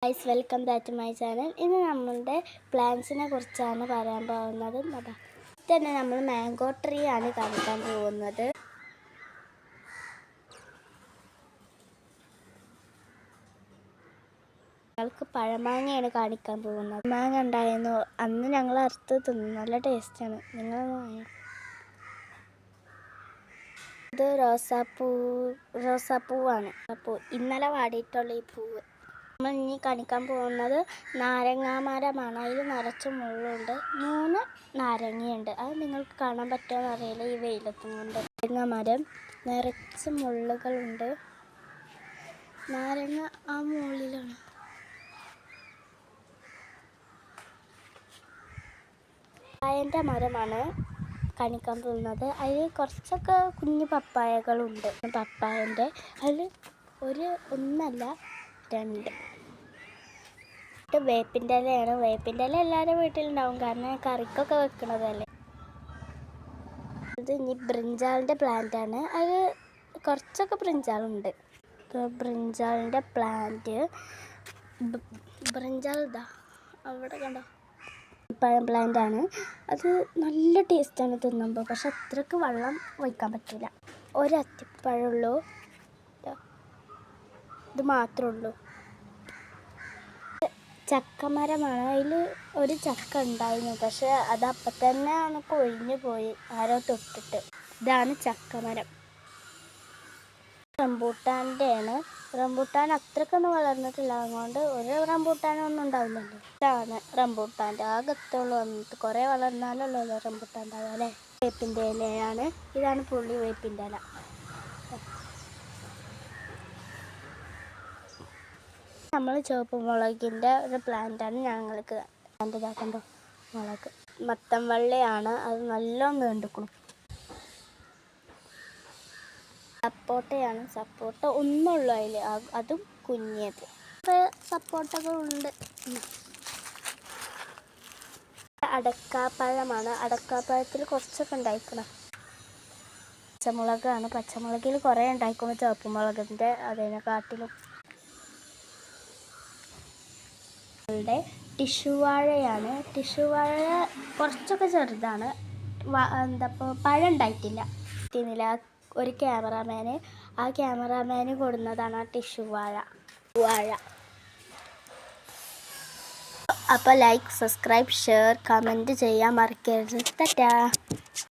Guys, welcome back to my channel. ഇന്ന് നമ്മളുടെ പ്ലാന്റ്സിനെ കുറിച്ചാണ് പറയാൻ പോകുന്നത്. തന്നെ നമ്മൾ മാംഗോ ട്രീ ആണ് കാണിക്കാൻ പോകുന്നത്. ഞങ്ങൾക്ക് പഴമാങ്ങയാണ് കാണിക്കാൻ പോകുന്നത്. മാങ്ങ ഉണ്ടായിരുന്നു, അന്ന് ഞങ്ങൾ അറുത്ത് തിന്നു. നല്ല ടേസ്റ്റാണ്. നിങ്ങൾ ഇത് റോസാപ്പൂവാണ്. ഇന്നലെ വാടിയിട്ടുള്ള ഈ പൂവ്. നമ്മൾ ഇനി കാണിക്കാൻ പോകുന്നത് നാരങ്ങാമരമാണ്. അതിൽ നിറച്ച് മുള്ളുണ്ട്. 3 നാരങ്ങയുണ്ട്. അത് നിങ്ങൾക്ക് കാണാൻ പറ്റുമോ അറിയില്ല, ഈ വെയിലത്തും കൊണ്ട്. നാരങ്ങാമരം നിറച്ച് മുള്ളുകളുണ്ട്. നാരങ്ങ ആ മുള്ളിലാണ്. പപ്പായൻ്റെ മരമാണ് കാണിക്കാൻ പോകുന്നത്. അതിൽ കുറച്ചൊക്കെ കുഞ്ഞു പപ്പായകളുണ്ട്. പപ്പായൻ്റെ അതിൽ ഒന്നല്ല 2. വേപ്പിൻ്റെ ഇലയാണ്. വേപ്പിൻ്റെ ഇല എല്ലാവരും വീട്ടിലുണ്ടാവും, കാരണം കറിക്കൊക്കെ വെക്കണതല്ലേ. ഇത് ഇനി ബ്രിഞ്ചാളിൻ്റെ പ്ലാന്റാണ്. അത് കുറച്ചൊക്കെ ബ്രിഞ്ചാളുണ്ട്. ബ്രിഞ്ചാളിൻ്റെ ബ്രിഞ്ചാൾ ഇതാ അവിടെ കണ്ടോ, പഴം പ്ലാന്റാണ്. അത് നല്ല ടേസ്റ്റാണ് തിന്നുമ്പോൾ, പക്ഷെ അത്രയ്ക്ക് വെള്ളം ഒഴിക്കാൻ പറ്റില്ല. ഒരത്തിപ്പഴമുള്ളൂ, ഇത് മാത്രമേ ഉള്ളൂ. ചക്കമരമാണ്. അതിൽ ഒരു ചക്ക ഉണ്ടായിരുന്നു, പക്ഷെ അത് അപ്പം തന്നെ കൊഴിഞ്ഞു പോയി, ആരോ തൊട്ടിട്ട്. ഇതാണ് ചക്കമരം. റംബൂട്ടാൻ്റെ ആണ്. റംബൂട്ടാൻ അത്രക്കൊന്നും വളർന്നിട്ടില്ല, അതുകൊണ്ട് ഒരു റംബൂട്ടാനൊന്നും ഉണ്ടാവില്ലല്ലോ. ഇതാണ് റംബൂട്ടാൻ്റെ ആകത്തുള്ളൂ വന്നിട്ട്. കുറേ വളർന്നാലല്ലോ റംബൂട്ടാൻ ഉണ്ടാവുക അല്ലേ. വേപ്പിൻ്റെ ഇലയാണ്. ഇതാണ് പുള്ളി വേപ്പിൻ്റെ ഇല. നമ്മൾ ചുവപ്പ് മുളകിൻ്റെ ഒരു പ്ലാന്റാണ് ഞങ്ങൾക്ക് പ്ലാന്റ് ഇതാക്കണ്ടോ. മുളക് മത്തൻ വള്ളിയാണ്. അത് നല്ലോണം നീണ്ടിക്കണം. സപ്പോട്ടയാണ്. സപ്പോട്ട ഒന്നുള്ളൂ അതിൽ, അതും കുഞ്ഞത്. സപ്പോട്ടകളുണ്ട്. അടക്കാപ്പഴമാണ്. അടക്കാപ്പഴത്തിൽ കുറച്ചൊക്കെ ഉണ്ടായിക്കണം. പച്ചമുളകാണ്. പച്ചമുളകിൽ കുറേ ഉണ്ടായിക്കണം ചുവപ്പ് മുളകിൻ്റെ അതിനെക്കാട്ടിലും. ടിഷ്യൂ വാഴയാണ്. ടിഷ്യൂ വാഴ കുറച്ചൊക്കെ ചെറുതാണ്. ഇപ്പോൾ പഴം ഉണ്ടായിട്ടില്ല. ഒരു ക്യാമറാമാന് കൊടുന്നതാണ് ആ ടിഷ്യൂ വാഴ. അപ്പോൾ ലൈക്ക്, സബ്സ്ക്രൈബ്, ഷെയർ, കമൻറ്റ് ചെയ്യാൻ മറക്കരുത്. ടാറ്റാ.